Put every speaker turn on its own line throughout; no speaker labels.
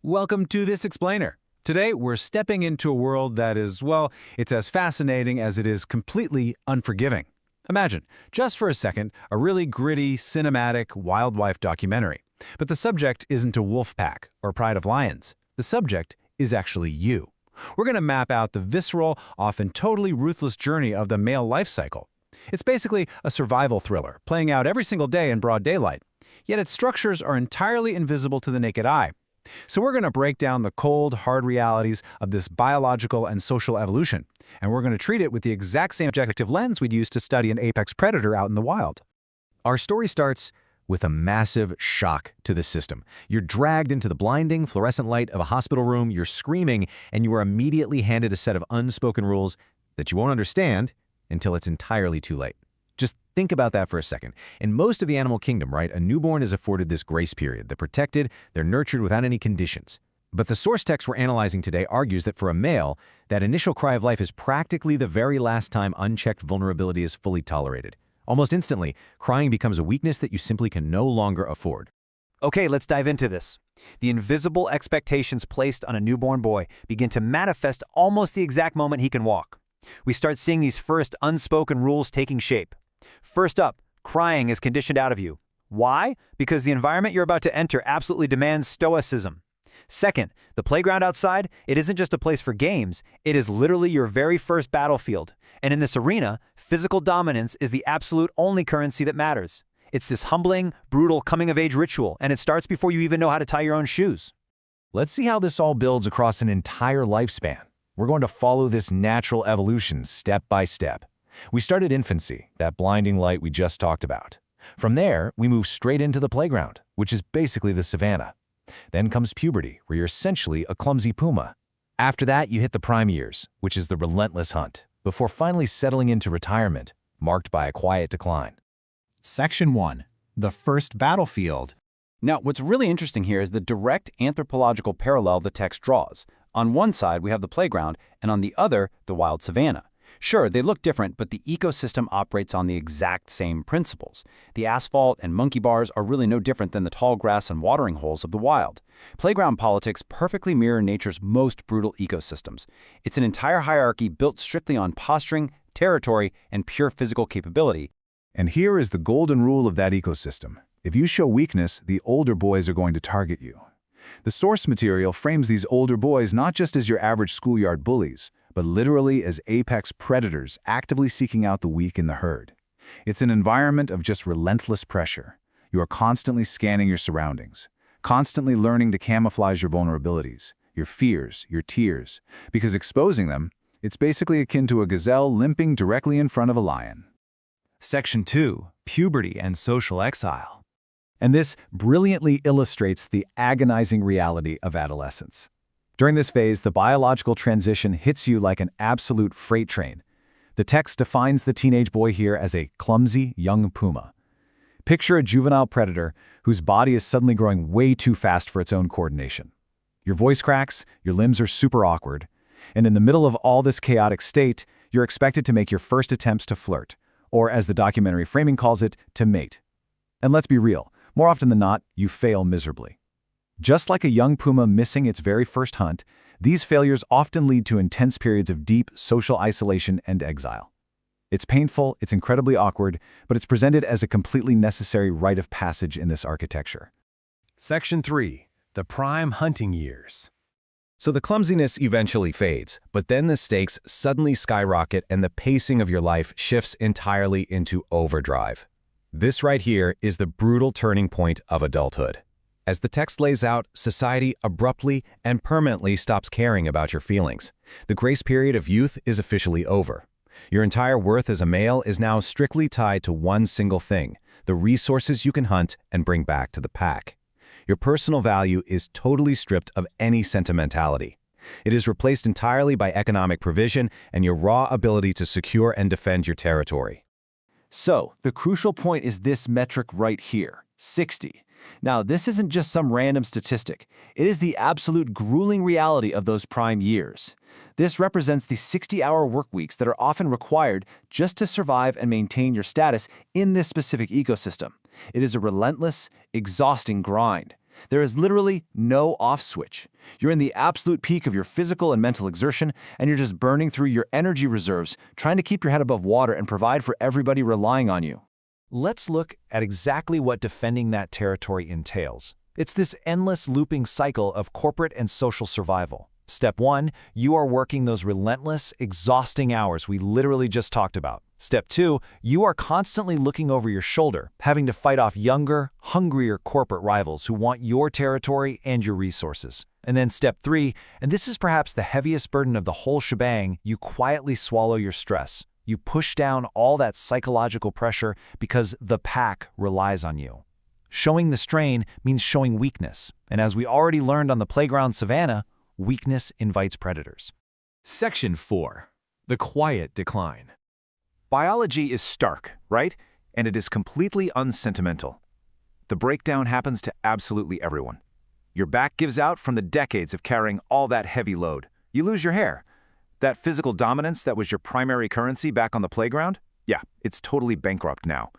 Welcome to This Explainer. Today, we're stepping into a world that is, well, it's as fascinating as it is completely unforgiving. Imagine, just for a second, a really gritty, cinematic, wildlife documentary. But the subject isn't a wolf pack or pride of lions. The subject is actually you. We're going to map out the visceral, often totally ruthless journey of the male life cycle. It's basically a survival thriller, playing out every single day in broad daylight. Yet its structures are entirely invisible to the naked eye. So we're going to break down the cold, hard realities of this biological and social evolution, and we're going to treat it with the exact same objective lens we'd use to study an apex predator out in the wild. Our story starts with a massive shock to the system. You're dragged into the blinding, fluorescent light of a hospital room, you're screaming, and you are immediately handed a set of unspoken rules that you won't understand until it's entirely too late. Just think about that for a second. In most of the animal kingdom, right, a newborn is afforded this grace period. They're protected, they're nurtured without any conditions. But the source text we're analyzing today argues that for a male, that initial cry of life is practically the very last time unchecked vulnerability is fully tolerated. Almost instantly, crying becomes a weakness that you simply can no longer afford.
Okay, let's dive into this. The invisible expectations placed on a newborn boy begin to manifest almost the exact moment he can walk. We start seeing these first unspoken rules taking shape. First up, crying is conditioned out of you. Why? Because the environment you're about to enter absolutely demands stoicism. Second, the playground outside, it isn't just a place for games, it is literally your very first battlefield. And in this arena, physical dominance is the absolute only currency that matters. It's this humbling, brutal coming-of-age ritual, and it starts before you even know how to tie your own shoes.
Let's see how this all builds across an entire lifespan. We're going to follow this natural evolution step by step. We start at infancy, that blinding light we just talked about. From there, we move straight into the playground, which is basically the savannah. Then comes puberty, where you're essentially a clumsy puma. After that, you hit the prime years, which is the relentless hunt, before finally settling into retirement, marked by a quiet decline.
Section 1. The first battlefield.
Now, what's really interesting here is the direct anthropological parallel the text draws. On one side, we have the playground, and on the other, the wild savanna. Sure, they look different, but the ecosystem operates on the exact same principles. The asphalt and monkey bars are really no different than the tall grass and watering holes of the wild. Playground politics perfectly mirror nature's most brutal ecosystems. It's an entire hierarchy built strictly on posturing, territory, and pure physical capability.
And here is the golden rule of that ecosystem. If you show weakness, the older boys are going to target you. The source material frames these older boys not just as your average schoolyard bullies, but literally as apex predators actively seeking out the weak in the herd. It's an environment of just relentless pressure. You are constantly scanning your surroundings, constantly learning to camouflage your vulnerabilities, your fears, your tears, because exposing them, it's basically akin to a gazelle limping directly in front of a lion.
Section 2. Puberty and social exile.
And this brilliantly illustrates the agonizing reality of adolescence. During this phase, the biological transition hits you like an absolute freight train. The text defines the teenage boy here as a clumsy young puma. Picture a juvenile predator whose body is suddenly growing way too fast for its own coordination. Your voice cracks, your limbs are super awkward, and in the middle of all this chaotic state, you're expected to make your first attempts to flirt, or as the documentary framing calls it, to mate. And let's be real, more often than not, you fail miserably. Just like a young puma missing its very first hunt, these failures often lead to intense periods of deep social isolation and exile. It's painful, it's incredibly awkward, but it's presented as a completely necessary rite of passage in this architecture.
Section 3. The prime hunting years.
So the clumsiness eventually fades, but then the stakes suddenly skyrocket and the pacing of your life shifts entirely into overdrive. This right here is the brutal turning point of adulthood. As the text lays out, society abruptly and permanently stops caring about your feelings. The grace period of youth is officially over. Your entire worth as a male is now strictly tied to one single thing, the resources you can hunt and bring back to the pack. Your personal value is totally stripped of any sentimentality. It is replaced entirely by economic provision and your raw ability to secure and defend your territory.
So, the crucial point is this metric right here, 60. Now, this isn't just some random statistic. It is the absolute grueling reality of those prime years. This represents the 60-hour work weeks that are often required just to survive and maintain your status in this specific ecosystem. It is a relentless, exhausting grind. There is literally no off switch. You're in the absolute peak of your physical and mental exertion, and you're just burning through your energy reserves, trying to keep your head above water and provide for everybody relying on you.
Let's look at exactly what defending that territory entails. It's this endless looping cycle of corporate and social survival. Step 1, you are working those relentless, exhausting hours we literally just talked about. Step 2, you are constantly looking over your shoulder, having to fight off younger, hungrier corporate rivals who want your territory and your resources. And then step 3, and this is perhaps the heaviest burden of the whole shebang, you quietly swallow your stress. You push down all that psychological pressure because the pack relies on you. Showing the strain means showing weakness, and as we already learned on the playground savannah, weakness invites predators.
Section 4. The quiet decline.
Biology is stark, right? And it is completely unsentimental. The breakdown happens to absolutely everyone. Your back gives out from the decades of carrying all that heavy load. You lose your hair. That physical dominance that was your primary currency back on the playground? Yeah, it's totally bankrupt now.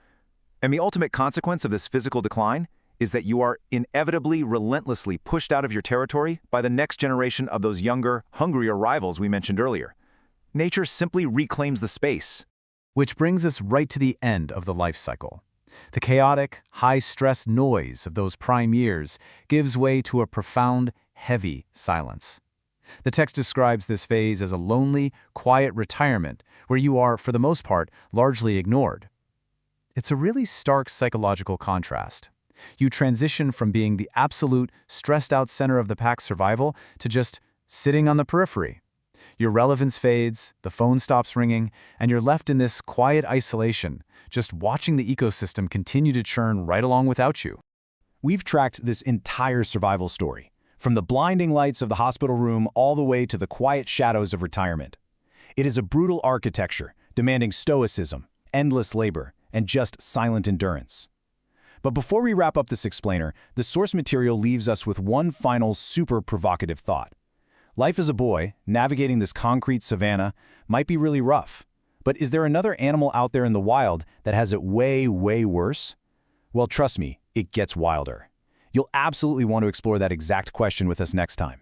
And the ultimate consequence of this physical decline is that you are inevitably, relentlessly pushed out of your territory by the next generation of those younger, hungrier rivals we mentioned earlier. Nature simply reclaims the space.
Which brings us right to the end of the life cycle. The chaotic, high-stress noise of those prime years gives way to a profound, heavy silence. The text describes this phase as a lonely, quiet retirement where you are, for the most part, largely ignored. It's a really stark psychological contrast. You transition from being the absolute, stressed-out center of the pack's survival to just sitting on the periphery. Your relevance fades, the phone stops ringing, and you're left in this quiet isolation, just watching the ecosystem continue to churn right along without you.
We've tracked this entire survival story, from the blinding lights of the hospital room all the way to the quiet shadows of retirement. It is a brutal architecture, demanding stoicism, endless labor, and just silent endurance. But before we wrap up this explainer, the source material leaves us with one final super provocative thought. Life as a boy, navigating this concrete savanna, might be really rough. But is there another animal out there in the wild that has it way, way worse? Well, trust me, it gets wilder. You'll absolutely want to explore that exact question with us next time.